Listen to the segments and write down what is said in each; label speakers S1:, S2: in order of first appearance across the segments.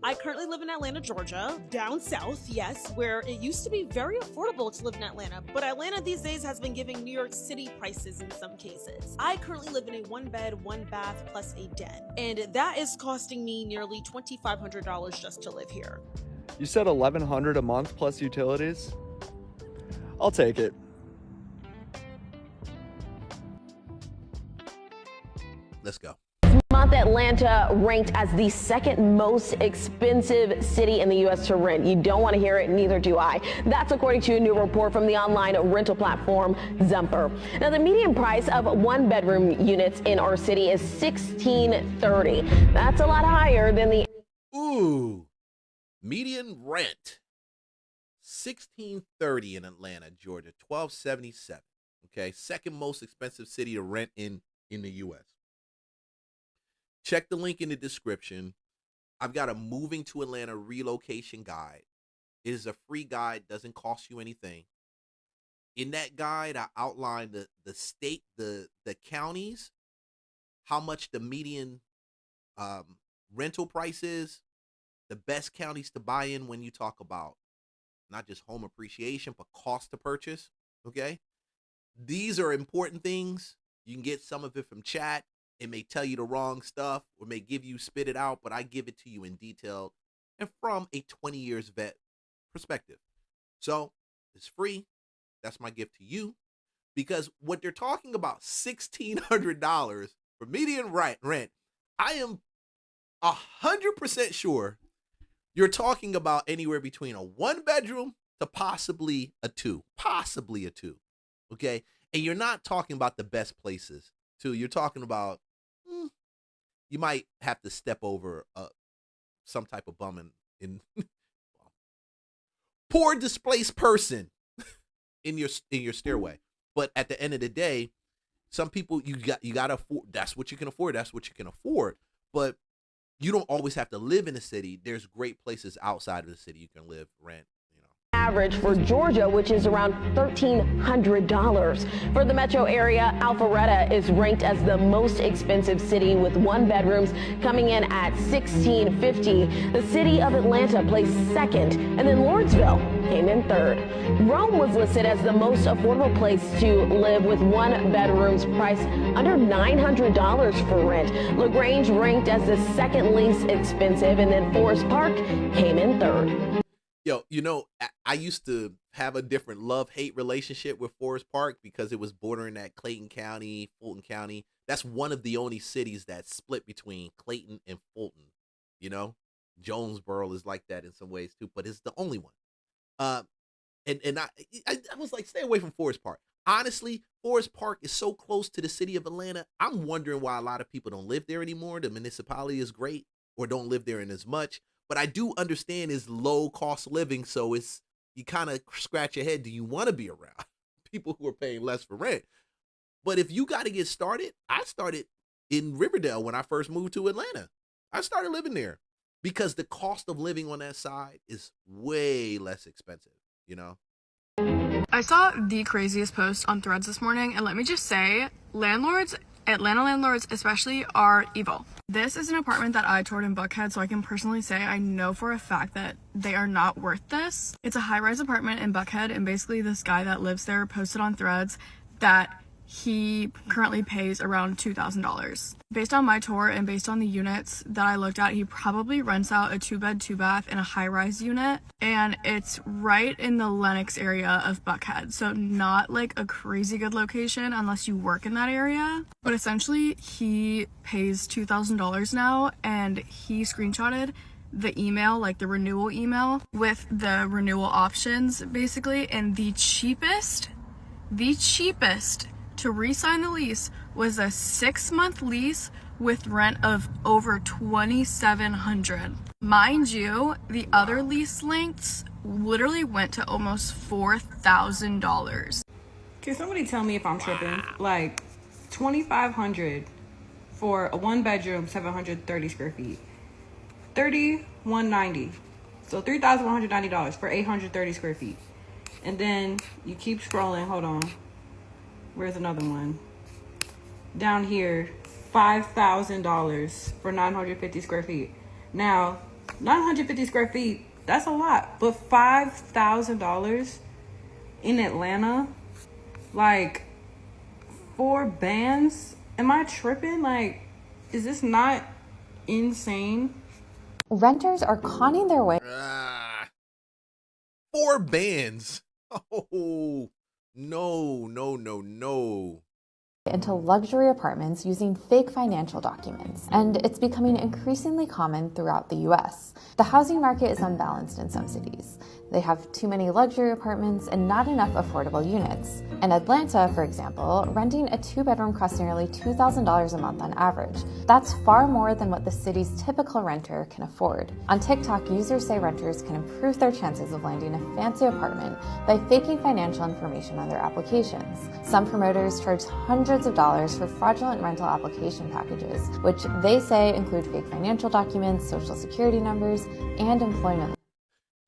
S1: I currently live in Atlanta, Georgia, down south, yes, where it used to be very affordable to live in Atlanta, but Atlanta these days has been giving New York City prices in some cases. I currently live in a 1-bed, 1-bath plus a den, and that is costing me nearly $2,500 just to live here.
S2: You said $1,100 a month plus utilities? I'll take it.
S3: Let's go.
S4: Month, Atlanta ranked as the second most expensive city in the U.S. to rent. You don't want to hear it, neither do I. That's according to a new report from the online rental platform Zumper. Now, the median price of 1-bedroom units in our city is $1,630. That's a lot higher than the
S3: median rent $1,630 in Atlanta, Georgia, $1,277. Okay, second most expensive city to rent in the U.S. Check the link in the description. I've got a moving to Atlanta relocation guide. It is a free guide, doesn't cost you anything. In that guide, I outline the state, the counties, how much the median rental price is, the best counties to buy in when you talk about not just home appreciation, but cost to purchase, okay? These are important things. You can get some of it from chat. It may tell you the wrong stuff or may give you spit it out, but I give it to you in detail and from a 20 years vet perspective. So it's free. That's my gift to you, because what they're talking about, $1,600 for median rent, I am 100% sure you're talking about anywhere between a 1-bedroom to possibly a 2, okay? And you're not talking about the best places too. You're talking about, you might have to step over some type of bum in poor displaced person in your stairway. But at the end of the day, some people you gotta afford. That's what you can afford. That's what you can afford. But you don't always have to live in the city. There's great places outside of the city you can live, rent.
S4: Average for Georgia, which is around $1,300. For the metro area, Alpharetta is ranked as the most expensive city with 1-bedrooms coming in at $1,650. The city of Atlanta placed second, and then Lawrenceville came in third. Rome was listed as the most affordable place to live with 1-bedrooms priced under $900 for rent. LaGrange ranked as the second least expensive, and then Forest Park came in third.
S3: Yo, you know, I used to have a different love-hate relationship with Forest Park because it was bordering at Clayton County, Fulton County. That's one of the only cities that's split between Clayton and Fulton. You know, Jonesboro is like that in some ways too, but it's the only one. And I was like, stay away from Forest Park. Honestly, Forest Park is so close to the city of Atlanta. I'm wondering why a lot of people don't live there anymore. The municipality is great, or don't live there in as much. But I do understand it's low cost of living, so you kind of scratch your head. Do you want to be around people who are paying less for rent? But if you got to get started, I started in Riverdale when I first moved to Atlanta. I started living there because the cost of living on that side is way less expensive, you know?
S5: I saw the craziest post on Threads this morning, and let me just say, Atlanta landlords especially, are evil. This is an apartment that I toured in Buckhead, so I can personally say I know for a fact that they are not worth this. It's a high-rise apartment in Buckhead, and basically this guy that lives there posted on Threads that he currently pays around $2,000. Based on my tour and based on the units that I looked at, he probably rents out a 2-bed, 2-bath in a high-rise unit, and it's right in the Lenox area of Buckhead, so not like a crazy good location unless you work in that area. But essentially, he pays $2,000 now, and he screenshotted the email, like the renewal email, with the renewal options, basically, and the cheapest to re-sign the lease was a 6-month lease with rent of over $2,700. Mind you, the other lease lengths literally went to almost $4,000.
S6: Can somebody tell me if I'm tripping? Like $2,500 for a 1-bedroom, 730 square feet. $3,190. So $3,190 for 830 square feet. And then you keep scrolling. Hold on. Where's another one? Down here, $5,000 for 950 square feet. Now, 950 square feet, that's a lot. But $5,000 in Atlanta, like 4 bands? Am I tripping? Like, is this not insane?
S7: Renters are conning their way
S3: 4 bands. Oh, no.
S7: into luxury apartments using fake financial documents, and it's becoming increasingly common throughout the US. The housing market is unbalanced in some cities. They have too many luxury apartments and not enough affordable units. In Atlanta, for example, renting a 2-bedroom costs nearly $2,000 a month on average. That's far more than what the city's typical renter can afford. On TikTok, users say renters can improve their chances of landing a fancy apartment by faking financial information on their applications. Some promoters charge hundreds of dollars for fraudulent rental application packages, which they say include fake financial documents, social security numbers, and employment.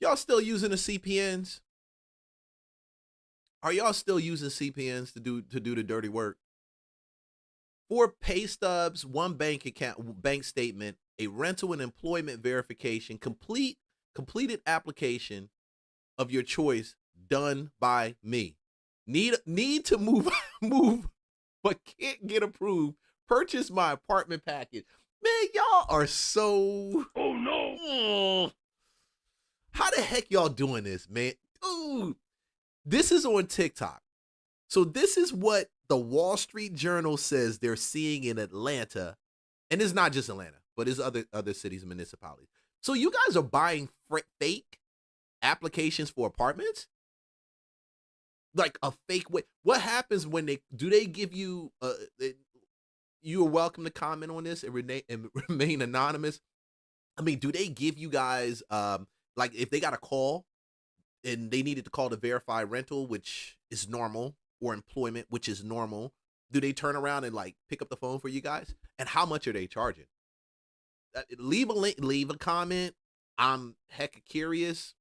S3: Y'all still using the CPNs? Are y'all still using CPNs to do the dirty work? 4 pay stubs, 1 bank account, bank statement, a rental and employment verification, completed application of your choice done by me. Need to move, but can't get approved. Purchase my apartment package. Man, y'all are so. Oh no. How the heck y'all doing this, man? Dude, this is on TikTok. So this is what the Wall Street Journal says they're seeing in Atlanta. And it's not just Atlanta, but it's other cities and municipalities. So you guys are buying fake applications for apartments? Like a fake way. What happens when they give you, you are welcome to comment on this and remain anonymous. I mean, do they give you guys, like if they got a call and they needed to call to verify rental, which is normal, or employment, which is normal, do they turn around and like pick up the phone for you guys? And how much are they charging? Leave a link, leave a comment. I'm hecka curious.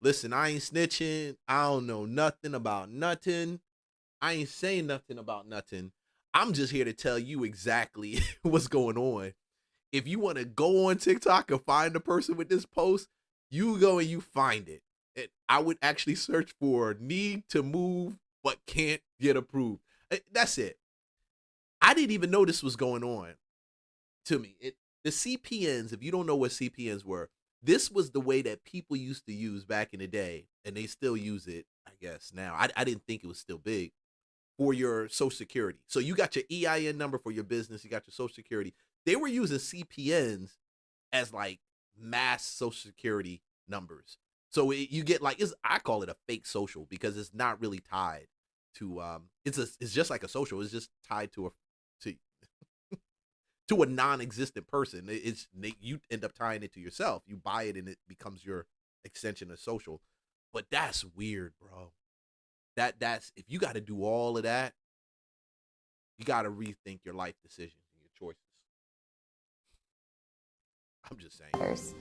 S3: Listen, I ain't snitching. I don't know nothing about nothing. I ain't saying nothing about nothing. I'm just here to tell you exactly what's going on. If you want to go on TikTok and find the person with this post, you go and you find it. And I would actually search for need to move but can't get approved. That's it. I didn't even know this was going on to me. The CPNs, if you don't know what CPNs were, this was the way that people used to use back in the day, and they still use it, I guess, now. I didn't think it was still big, for your Social Security. So you got your EIN number for your business, you got your Social Security. They were using CPNs as like mass Social Security numbers. So you get like, I call it a fake social because it's not really tied to, it's just like a social. It's just tied to a non-existent person. You end up tying it to yourself. You buy it and it becomes your extension of social. But that's weird, bro. That's if you got to do all of that, you got to rethink your life decisions and your choices. I'm just saying.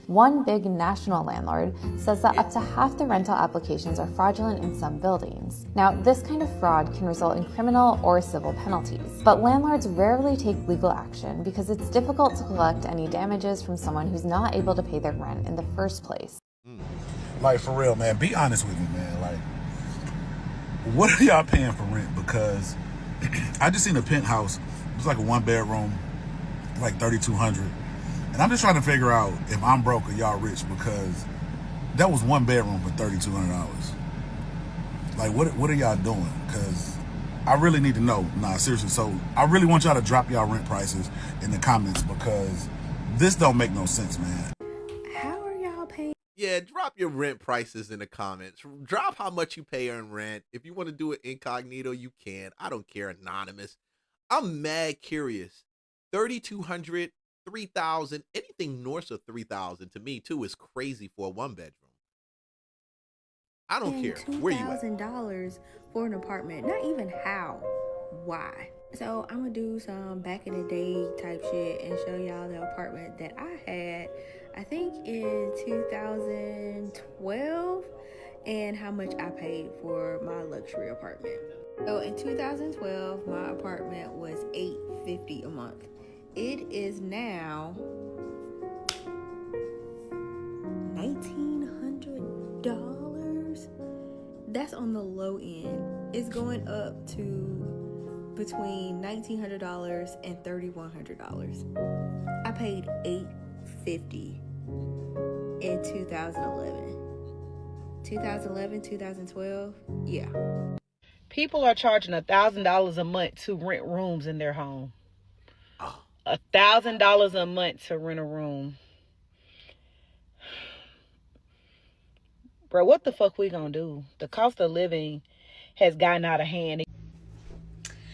S7: One big national landlord says that up to half the rental applications are fraudulent in some buildings. Now, this kind of fraud can result in criminal or civil penalties, but landlords rarely take legal action because it's difficult to collect any damages from someone who's not able to pay their rent in the first place.
S8: Like, for real, man, be honest with me, man. Like, what are y'all paying for rent? Because I just seen a penthouse. It's like a 1-bedroom, like $3,200. And I'm just trying to figure out if I'm broke or y'all rich, because that was 1 bedroom for $3,200. Like, what are y'all doing? Because I really need to know. Nah, seriously. So I really want y'all to drop y'all rent prices in the comments, because this don't make no sense, man.
S9: How are y'all paying?
S3: Yeah, drop your rent prices in the comments. Drop how much you pay on rent. If you want to do it incognito, you can. I don't care, anonymous. I'm mad curious. $3,200. 3,000, anything north of 3,000 to me too is crazy for a 1-bedroom. I don't care where you at.
S9: $2,000 for an apartment. Not even how. Why? So I'm gonna do some back in the day type shit and show y'all the apartment that I had, I think in 2012, and how much I paid for my luxury apartment. So in 2012, my apartment was $850 a month. It is now That's on the low end. It's going up to between $1,900 and $3,100. I paid $850 in 2011. 2011, 2012, yeah.
S10: People are charging $1,000 a month to rent rooms in their home. $1,000 a month to rent a room. Bro, what the fuck we gonna do? The cost of living has gotten out of hand.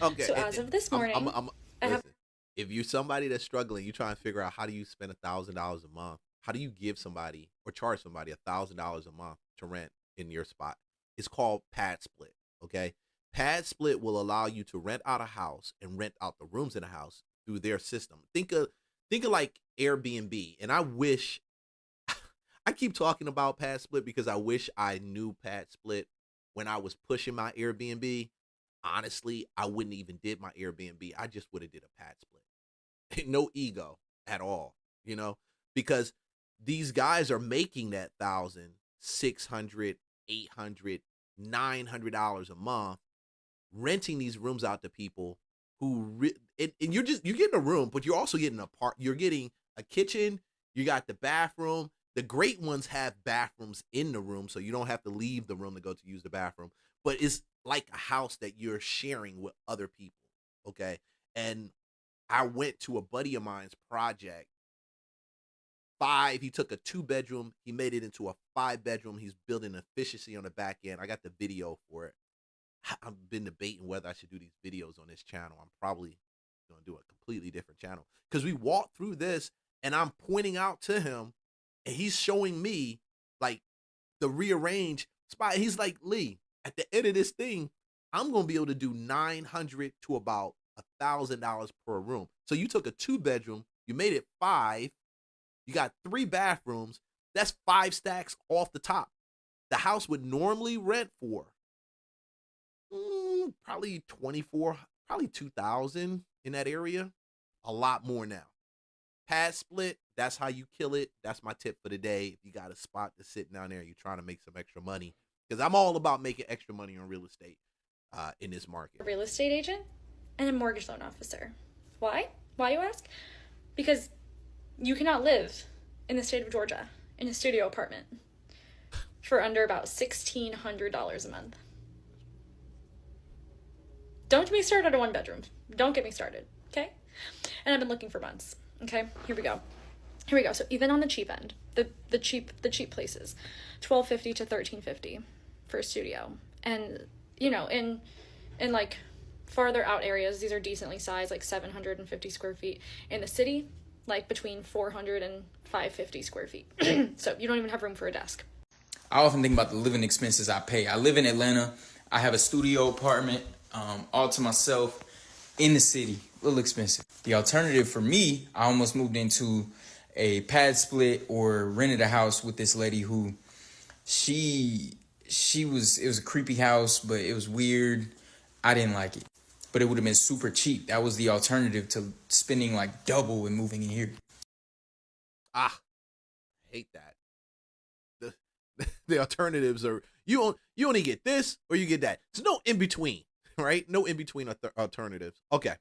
S3: Okay.
S11: So as of this morning,
S3: listen, if you're somebody that's struggling, you're trying to figure out how do you spend $1,000 a month? How do you give somebody or charge somebody $1,000 a month to rent in your spot? It's called pad split. Okay. Pad split will allow you to rent out a house and rent out the rooms in a house through their system. Think of like Airbnb. And I wish I keep talking about pad split because I wish I knew pad split when I was pushing my Airbnb. Honestly, I wouldn't even did my Airbnb. I just would have did a pad split. No ego at all, you know, because these guys are making that $1,000, $600, $800, $900 a month, renting these rooms out to people who and you're getting a room, but you're also getting you're getting a kitchen, you got the bathroom. The great ones have bathrooms in the room, so you don't have to leave the room to go to use the bathroom. But it's like a house that you're sharing with other people, okay? And I went to a buddy of mine's project. He took a 2-bedroom, he made it into a 5-bedroom. He's building efficiency on the back end. I got the video for it. I've been debating whether I should do these videos on this channel. I'm probably going to do a completely different channel because we walked through this and I'm pointing out to him and he's showing me like the rearranged spot. He's like, Lee, at the end of this thing, I'm going to be able to do $900 to about $1,000 per room. So you took a 2-bedroom, you made it 5, you got 3 bathrooms. That's 5 stacks off the top. The house would normally rent for probably 24, probably 2,000 in that area. A lot more now. Pad split, that's how you kill it. That's my tip for the day. If you got a spot to sit down there, you're trying to make some extra money. Because I'm all about making extra money on real estate in this market.
S11: A real estate agent and a mortgage loan officer. Why? Why, you ask? Because you cannot live in the state of Georgia in a studio apartment for under about $1,600 a month. Don't get me started on 1-bedroom. Don't get me started, okay? And I've been looking for months. Okay, here we go. So even on the cheap end, the cheap places, $1,250 to $1,350 for a studio. And you know, in like farther out areas, these are decently sized, like 750 square feet. In the city, like between 400 and 550 square feet. So you don't even have room for a desk.
S12: I often think about the living expenses I pay. I live in Atlanta. I have a studio apartment all to myself in the city. A little expensive. The alternative for me, I almost moved into a pad split or rented a house with this lady who it was a creepy house, but it was weird. I didn't like it, but it would have been super cheap. That was the alternative to spending like double and moving in here.
S3: I hate that. The alternatives are you only get this or you get that. There's no in between, right? No in between alternatives. Okay.